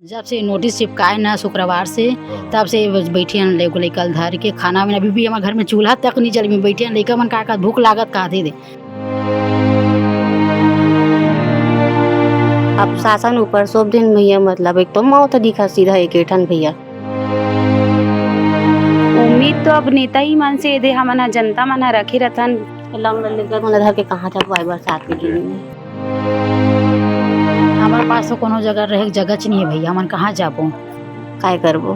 जब से नोटिस चिपकाए ना शुक्रवार से, तब से बैठिए लेको लेकर धर के खाना में अभी भी हमारे घर में चूल्हा तक नहीं चल में बैठिए लेकर मन का भूख लागत का दे। अब शासन ऊपर सब दिन भैया मतलब एक तो मौत दिखा सीधा एक ठन भैया। उम्मीद तो अब नेता ही मन से दे हमन जनता मन रखे रथन लंग लेकर मन धर के कहाँ तक वाई बरसात के दिन में। हमारे पास तो कोनो जगह रहे जगह नहीं है भैया, हमन कहाँ जाबो काय करबो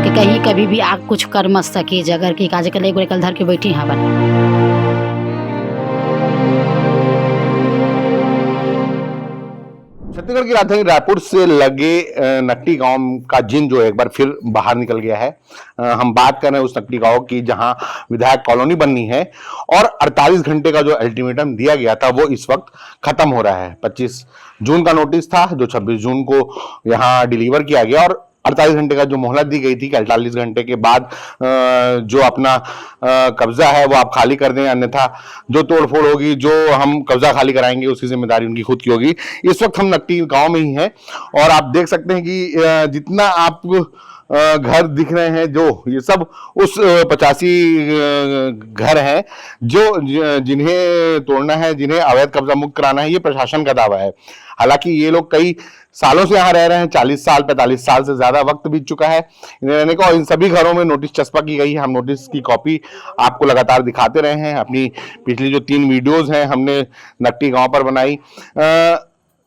कि कहीं कभी भी आग कुछ कर मत सके जगह की काज के लेको कल धर के बैठी हवन। छत्तीसगढ़ की राजधानी रायपुर से लगे नकटी गांव का जिन जो एक बार फिर बाहर निकल गया है। हम बात कर रहे हैं उस नकटी गांव की जहां विधायक कॉलोनी बननी है और 48 घंटे का जो अल्टीमेटम दिया गया था वो इस वक्त खत्म हो रहा है। 25 जून का नोटिस था जो 26 जून को यहां डिलीवर किया गया और 48 घंटे का जो मोहलत दी गई थी कि 48 घंटे के बाद जो अपना कब्जा है वो आप खाली कर दें, अन्यथा जो तोड़फोड़ होगी, जो हम कब्जा खाली कराएंगे उसकी जिम्मेदारी उनकी खुद की होगी। इस वक्त हम नकटी गांव में ही हैं और आप देख सकते हैं कि जितना आप घर दिख रहे हैं जो ये सब उस 85 घर हैं जो जिन्हें तोड़ना है, जिन्हें अवैध कब्जा मुक्त कराना है, ये प्रशासन का दावा है। हालांकि ये लोग कई सालों से यहाँ रह रहे हैं, 40 साल 45 साल से ज्यादा वक्त बीत चुका है इन्हें रहने का और इन सभी घरों में नोटिस चस्पा की गई है। हम नोटिस की कॉपी आपको लगातार दिखाते रहे हैं। अपनी पिछली जो 3 वीडियोज हैं हमने नकटी गांव पर बनाई।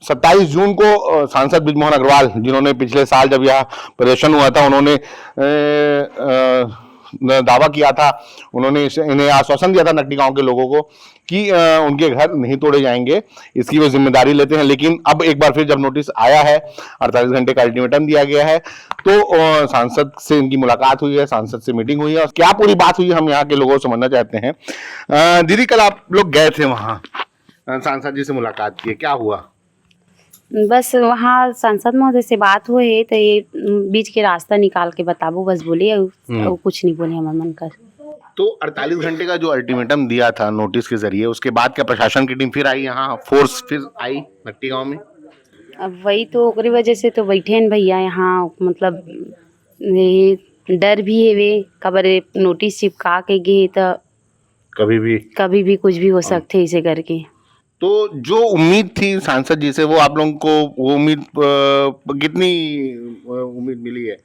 27 जून को सांसद बृजमोहन अग्रवाल जिन्होंने पिछले साल जब यह प्रदर्शन हुआ था उन्होंने दावा किया था, उन्होंने इन्हें आश्वासन दिया था नकटी गांव के लोगों को कि उनके घर नहीं तोड़े जाएंगे, इसकी वो जिम्मेदारी लेते हैं। लेकिन अब एक बार फिर जब नोटिस आया है, 48 घंटे का अल्टीमेटम दिया गया है, तो सांसद से इनकी मुलाकात हुई है, सांसद से मीटिंग हुई है और क्या पूरी बात हुई हम यहाँ के लोगों को समझना चाहते हैं। दीदी कल आप लोग गए थे वहाँ, सांसद जी से मुलाकात की, क्या हुआ? बस वहाँ सांसद महोदय से बात हुई तो ये बीच के रास्ता निकाल के बताबो बस बोले और कुछ नहीं बोले हमारे मन का। तो 48 घंटे का जो अल्टीमेटम दिया था नोटिस के जरिए, उसके बाद क्या प्रशासन की टीम फिर आई यहाँ, फोर्स फिर आई नकटी गांव में? अब वही तो ओकरी वजह से तो बैठे हैं भैया यहाँ, मतलब ये डर भी है वे कबर नोटिस चिपका के गए तो कभी भी कुछ भी हो सकते इसे करके। तो जो उम्मीद थी सांसद जी से वो आप लोगों को वो उम्मीद कितनी उम्मीद मिली है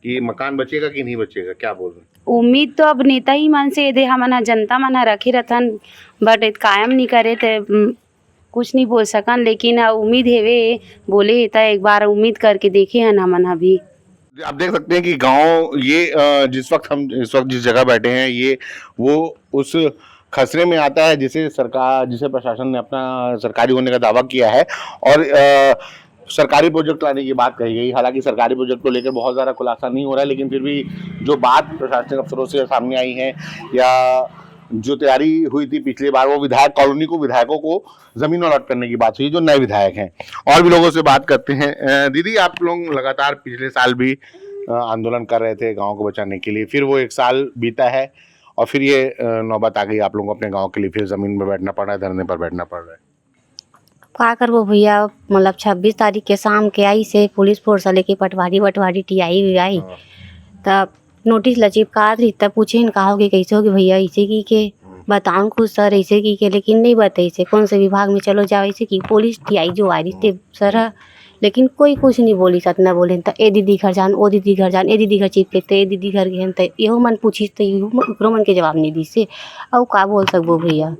कि मकान बचेगा कि नहीं बचेगा, क्या बोल रहे हैं? उम्मीद तो अब नेता ही मन से दे हमन जनता मन रखे रथन, बट कायम नहीं करे तो कुछ नहीं बोल सकन। लेकिन उम्मीद है वे बोले तो एक बार उम्मीद करके देखे हैं हमन। अभी आप देख सकते हैं कि गांव ये जिस वक्त जिस जगह बैठे हैं ये वो उस खसरे में आता है जिसे प्रशासन ने अपना सरकारी होने का दावा किया है और सरकारी प्रोजेक्ट लाने की बात कही गई। हालांकि सरकारी प्रोजेक्ट को लेकर बहुत ज़्यादा खुलासा नहीं हो रहा है, लेकिन फिर भी जो बात प्रशासनिक अफसरों से सामने आई है या जो तैयारी हुई थी पिछली बार, वो विधायक कॉलोनी को, विधायकों को जमीन अलॉट करने की बात हुई जो नए विधायक हैं। और भी लोगों से बात करते हैं। दीदी आप लोग लगातार पिछले साल भी आंदोलन कर रहे थे गाँव को बचाने के लिए, फिर वो 1 साल बीता है और फिर ये नौबत आ गई आप लोगों को अपने गांव के लिए फिर जमीन पर बैठना पड़ रहा है, धरने पर बैठना पड़ रहा है। क्या करबो भैया, मतलब 26 तारीख के शाम के आई से पुलिस फोर्स लेके पटवारी टीआई आई तब नोटिस ल चिपका रही तब पूछे न कहा कि कैसे होगी भैया ऐसे की के बताऊँ खुद सर ऐसे की के, लेकिन नहीं बताई से कौन से विभाग में चलो जाओ ऐसे की। पुलिस टीआई जो आ रही थे सर, लेकिन कोई कुछ नहीं बोली सत न बोले तो ए दीदी घर जान, ओ दीदी घर जान, ए दीदी घर चिपके तो ए दीदी घर गए तो यो मन पूछी तो यो मन के जवाब नहीं दी से और का बोल सकबो भैया।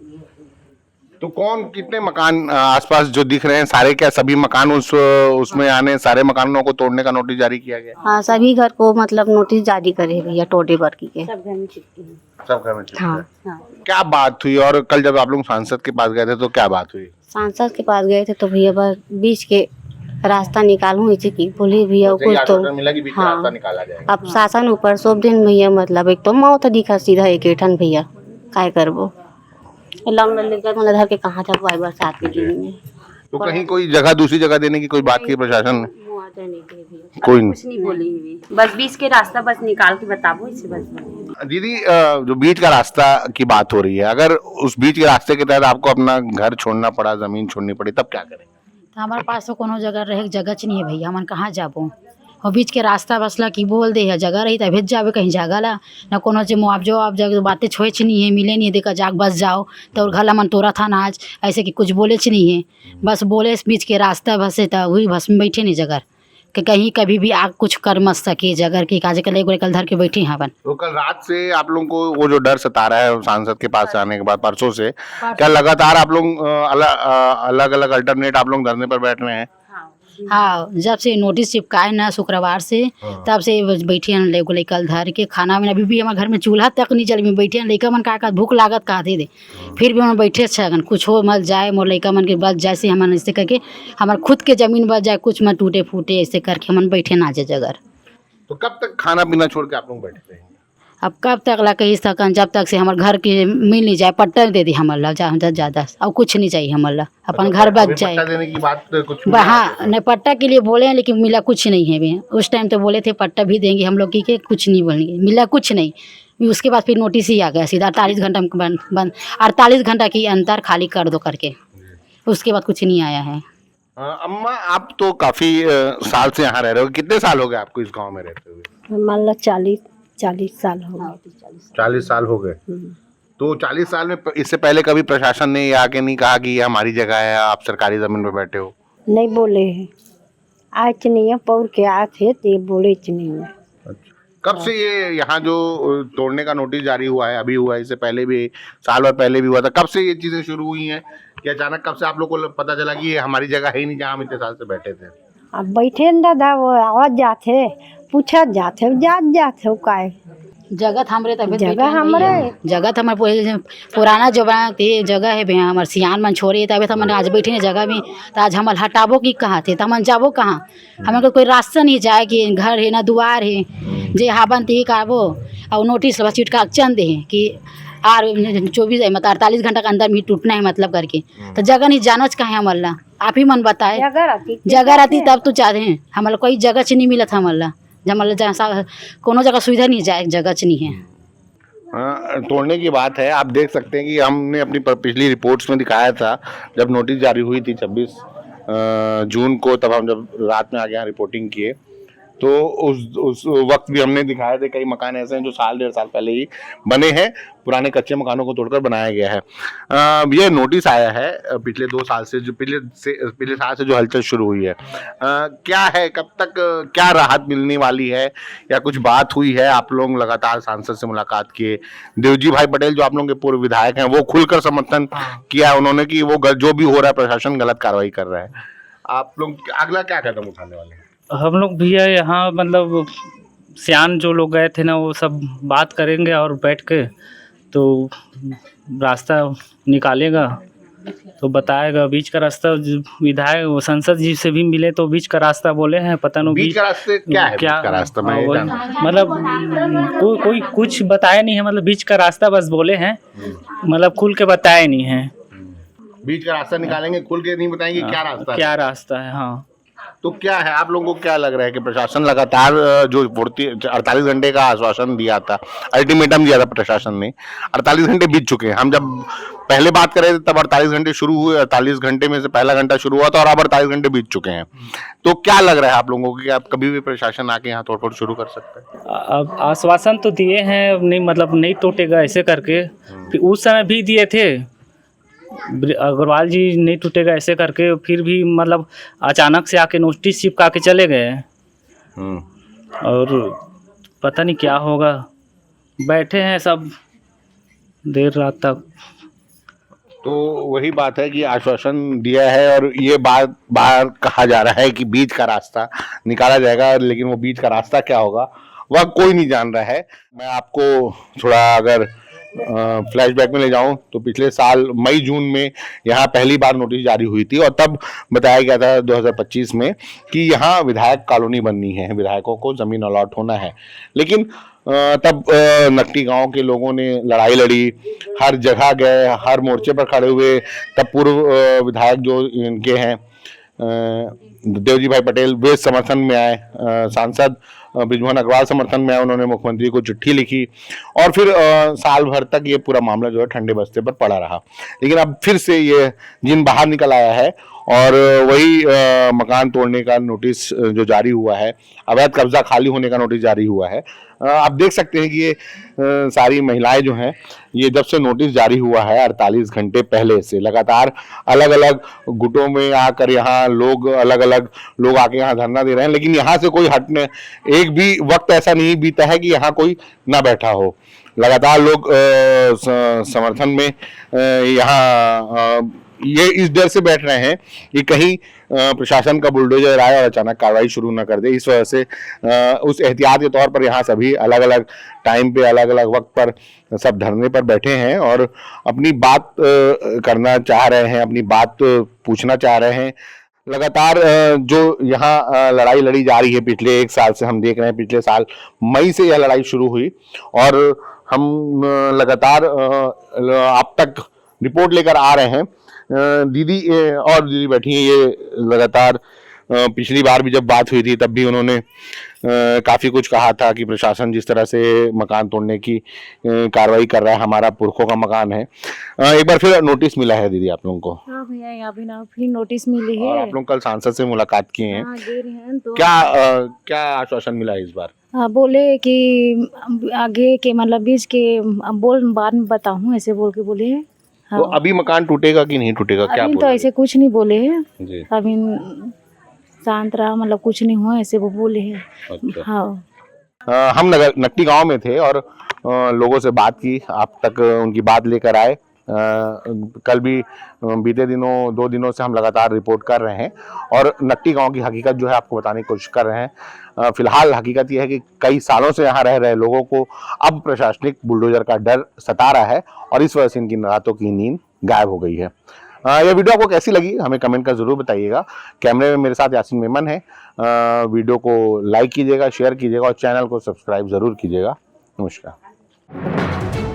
तो कौन कितने मकान आसपास जो दिख रहे हैं सारे, क्या सभी मकान उसमें आने, सारे मकानों को तोड़ने का नोटिस जारी किया गया? हाँ सभी घर को मतलब नोटिस जारी करे भैया, टोटे वर्की के सब घर में चिपके हैं। सब घर में चिपके हैं। हाँ। क्या बात हुई और कल जब आप लोग सांसद के पास गए थे तो क्या बात हुई? सांसद के पास गए थे तो भैया बस बीच के रास्ता निकालूं ऐसे की बोले भैया कुछ तो मिला कि बीच में रास्ता निकाला जाएगा। अब शासन ऊपर सब दिन भैया मतलब एक तो मौत दिखा सीधा एक ठन भैया, काय करबो लंग लेकर मन धर के कहाँ तक वाई बरसात के दिन में। तो कहीं कोई जगह दूसरी जगह देने की कोई बात की प्रशासन ने? कोई कुछ नहीं बोली हुई, बस बीच के रास्ता बस निकाल के बताबो इसे बस। दीदी जो बीच का रास्ता की बात हो रही है, अगर उस बीच के रास्ते के तहत आपको अपना घर छोड़ना पड़ा, जमीन छोड़नी पड़ी, तब क्या करेंगे? तो हमारे पास तो कोनो जगह रहे जगह नहीं है भैया, हमन कहाँ जाबो। और बीच के रास्ता बसला की बोल दे है जगह रही तो भेज जावे कहीं जगह ला ना कोनो से मुआवजो आप जगह बातें छोए नहीं है, मिले नहीं देखा जाग बस जाओ तो और घला मन तोरा था ना आज ऐसे कि कुछ बोले नहीं है, बस बोले बीच के रास्ता बसे तो वही बस में बैठे नहीं जगह कि कहीं कभी भी आग कुछ कर मत सके जगह की काज कल एक कल धर के बैठे हैं अपन। तो कल रात से आप लोगों को वो जो डर सता रहा है सांसद के पास आने के बाद परसों से, क्या लगातार आप लोग अलग अलग अल्टरनेट आप लोग धरने पर बैठ रहे हैं? हाँ, जब से नोटिस चिपकाए ना शुक्रवार से तब से बैठे हैं लेको कल धर के खाना में। अभी भी हमारे घर में चूल्हा तक नहीं चल में बैठे हैं लड़का मन का भूख लागत का दे फिर भी हम बैठे छन कुछ हो मत जाए मोर लड़का मन के बच जाए से हम ऐसे करके हमारे खुद के जमीन बच जाए कुछ मत टूटे फूटे ऐसे करके हम बैठे ना जाए जगह। तो कब तक खाना पीना छोड़ के आप लोग बैठे रहेंगे? अब कब तक ला कही सकन जब तक से हमारे घर के मिल नहीं जाए पट्टा दे दी हमारे ला ज़्यादा और कुछ नहीं चाहिए हमारे ला अपन घर बच जाए। पट्टा देने की बात कुछ हाँ नहीं पट्टा के लिए बोले हैं लेकिन मिला कुछ नहीं है भी। उस टाइम तो बोले थे पट्टा भी देंगे हम लोग की कुछ नहीं बोलेंगे, मिला कुछ नहीं। उसके बाद फिर नोटिस ही आ गया सीधा 48 घंटा में बंद 48 घंटा की अंतर खाली कर दो करके, उसके बाद कुछ नहीं आया है। अम्मा आप तो काफी साल से यहाँ रह रहे हो, कितने साल हो गए आपको इस गांव में रहते हुए? मान लो 40 साल हो गए। 40 साल हो गए। तो 40 साल में इससे पहले कभी प्रशासन ने आके नहीं कहा कि ये हमारी जगह है आप सरकारी जमीन पर बैठे हो? नहीं बोले हैं, आज नहीं है पौर के आए थे तो ये बोले नहीं है। कब से ये यहाँ जो तोड़ने का नोटिस जारी हुआ है? अभी हुआ है, इससे पहले भी साल भर पहले भी हुआ था। कब से ये चीजें शुरू हुई हैं कि अचानक कब से आप लोग को पता चला कि ये हमारी जगह है ही नहीं जहाँ हम इतने साल से बैठे थे? अब बैठे न दादा वो आवाज जाते पूछा जाते जाते काय जगह हमरे तबियत जगह हमरे जगह हमारे पुराना जो जगह है भैया हमारे सियान मन छोड़े तबियत हमने आज बैठे ने जगह में तो आज हम हटाबो की कहाँ थे तो हम जाबो कहाँ? हमें कोई रास्ता नहीं जाए कि घर है ना दुआर है जे हाबन ते काबो और नोटिस बस चिटका चंद दे कि आर 24 मतलब 48 घंटा के अंदर भी टूटना है मतलब करके। तो जगह नहीं जाना कहाँ है हमारा, आप ही मन बताए जगह रहती तब तो चाहते हैं हमारा कोई जगह नहीं मिला था हमारा जमल जहाँ कोनो जगह सुविधा नहीं जाए जगह नहीं है। तोड़ने की बात है, आप देख सकते हैं कि हमने अपनी पिछली रिपोर्ट्स में दिखाया था जब नोटिस जारी हुई थी 26 जून को, तब हम जब रात में आगे यहाँ रिपोर्टिंग किए तो उस वक्त भी हमने दिखाए थे कई मकान ऐसे हैं जो साल 1.5 साल पहले ही बने हैं, पुराने कच्चे मकानों को तोड़कर बनाया गया है। ये नोटिस आया है पिछले 2 साल से, जो पिछले साल से जो हलचल शुरू हुई है, क्या है, कब तक क्या राहत मिलने वाली है या कुछ बात हुई है? आप लोग लगातार सांसद से मुलाकात किए, देवजी भाई पटेल जो आप लोगों के पूर्व विधायक हैं वो खुलकर समर्थन किया उन्होंने कि वो जो भी हो रहा है प्रशासन गलत कार्रवाई कर रहा है। आप लोग अगला क्या कदम उठाने वाले हैं? हम लोग भैया यहाँ मतलब सियान जो लोग गए थे ना वो सब बात करेंगे और बैठ के तो रास्ता निकालेगा तो बताएगा। बीच का रास्ता विधायक वो संसद जी से भी मिले तो बीच का रास्ता बोले हैं, पता नहीं बीच का रास्ते क्या है? बीच का रास्ता मतलब कोई कुछ बताया नहीं है, मतलब बीच का रास्ता बस बोले हैं, मतलब खुल के बताए नहीं है। बीच का रास्ता निकालेंगे, खुल के नहीं बताएंगे क्या रास्ता है। हाँ तो क्या है, आप लोगों को क्या लग रहा है कि प्रशासन लगातार जो 48 घंटे का आश्वासन दिया था, अल्टीमेटम दिया था प्रशासन ने, 48 घंटे बीत चुके हैं। हम जब पहले बात कर रहे थे तब 48 घंटे शुरू हुए, 48 घंटे में से पहला घंटा शुरू हुआ था और अब 48 घंटे बीत चुके हैं। तो क्या लग रहा है आप लोगों को कि आप कभी भी प्रशासन आके यहाँ तोड़फोड़ शुरू कर सकते हैं? अब आश्वासन तो दिए हैं, नहीं मतलब नहीं टूटेगा ऐसे करके, फिर उस समय भी दिए थे अग्रवाल जी नहीं टूटेगा ऐसे करके, फिर भी मतलब अचानक से आके नोटिस चिपका के चले गए और पता नहीं क्या होगा। बैठे हैं सब देर रात तक। तो वही बात है कि आश्वासन दिया है और ये बात बाहर कहा जा रहा है कि बीच का रास्ता निकाला जाएगा, लेकिन वो बीच का रास्ता क्या होगा वह कोई नहीं जान रहा है। मैं आपको थोड़ा अगर फ्लैशबैक में ले जाऊं तो पिछले साल मई जून में यहाँ पहली बार नोटिस जारी हुई थी और तब बताया गया था 2025 में कि यहाँ विधायक कॉलोनी बननी है, विधायकों को जमीन अलॉट होना है। लेकिन तब नकटी गांव के लोगों ने लड़ाई लड़ी, हर जगह गए, हर मोर्चे पर खड़े हुए। तब पूर्व विधायक जो इनके हैं देवजी भाई पटेल वे समर्थन में आए, सांसद बृजमोहन अग्रवाल समर्थन में आए, उन्होंने मुख्यमंत्री को चिट्ठी लिखी और फिर साल भर तक ये पूरा मामला जो है ठंडे बस्ते पर पड़ा रहा। लेकिन अब फिर से ये जिन बाहर निकल आया है और वही मकान तोड़ने का नोटिस जो जारी हुआ है, अवैध कब्जा खाली होने का नोटिस जारी हुआ है। आप देख सकते हैं कि ये सारी महिलाएं जो हैं, ये जब से नोटिस जारी हुआ है 48 घंटे पहले से लगातार अलग अलग गुटों में आकर यहाँ लोग अलग अलग लोग आके यहाँ धरना दे रहे हैं, लेकिन यहाँ से कोई हटने एक भी वक्त ऐसा नहीं बीता है कि यहाँ कोई ना बैठा हो। लगातार लोग समर्थन में यहाँ ये इस डर से बैठ रहे हैं कि कहीं प्रशासन का बुलडोजर आए और अचानक कार्रवाई शुरू न कर दे। इस वजह से उस एहतियात के तौर पर यहाँ सभी अलग अलग टाइम पे अलग अलग वक्त पर सब धरने पर बैठे हैं और अपनी बात करना चाह रहे हैं, अपनी बात पूछना चाह रहे हैं। लगातार जो यहाँ लड़ाई लड़ी जा रही है पिछले 1 साल से, हम देख रहे हैं पिछले साल मई से यह लड़ाई शुरू हुई और हम लगातार आप तक रिपोर्ट लेकर आ रहे हैं। दीदी और दीदी बैठी हैं, ये लगातार पिछली बार भी जब बात हुई थी तब भी उन्होंने काफी कुछ कहा था कि प्रशासन जिस तरह से मकान तोड़ने की कार्रवाई कर रहा है, हमारा पुरखों का मकान है। एक बार फिर नोटिस मिला है दीदी आप लोगों को? हाँ भैया, यहाँ भी ना फिर नोटिस मिली है। और आप लोग कल सांसद से मुलाकात किए हैं, हाँ, दे रहे हैं तो क्या आश्वासन मिला है इस बार? हाँ, बोले कि आगे के मतलब बीच के बोल बाद में बताऊँ, ऐसे बोल के बोले हैं। हाँ। तो अभी मकान टूटेगा कि नहीं टूटेगा, क्या अभी बोल तो रहे ऐसे कुछ नहीं बोले हैं जी? अभी शांत रहा, मतलब कुछ नहीं हुआ ऐसे वो बोले हैं। अच्छा। हाँ, हम नकटी गांव में थे और लोगों से बात की, आप तक उनकी बात लेकर आए। कल भी बीते दिनों 2 दिनों से हम लगातार रिपोर्ट कर रहे हैं और नकटी गांव की हकीकत जो है आपको बताने की कोशिश कर रहे हैं। फिलहाल हकीकत यह है कि कई सालों से यहाँ रह रहे लोगों को अब प्रशासनिक बुलडोजर का डर सता रहा है और इस वजह से इनकी रातों की नींद गायब हो गई है। यह वीडियो आपको कैसी लगी हमें कमेंट कर जरूर बताइएगा। कैमरे में मेरे साथ यासीन मेमन है। वीडियो को लाइक कीजिएगा, शेयर कीजिएगा और चैनल को सब्सक्राइब जरूर कीजिएगा। नमस्कार।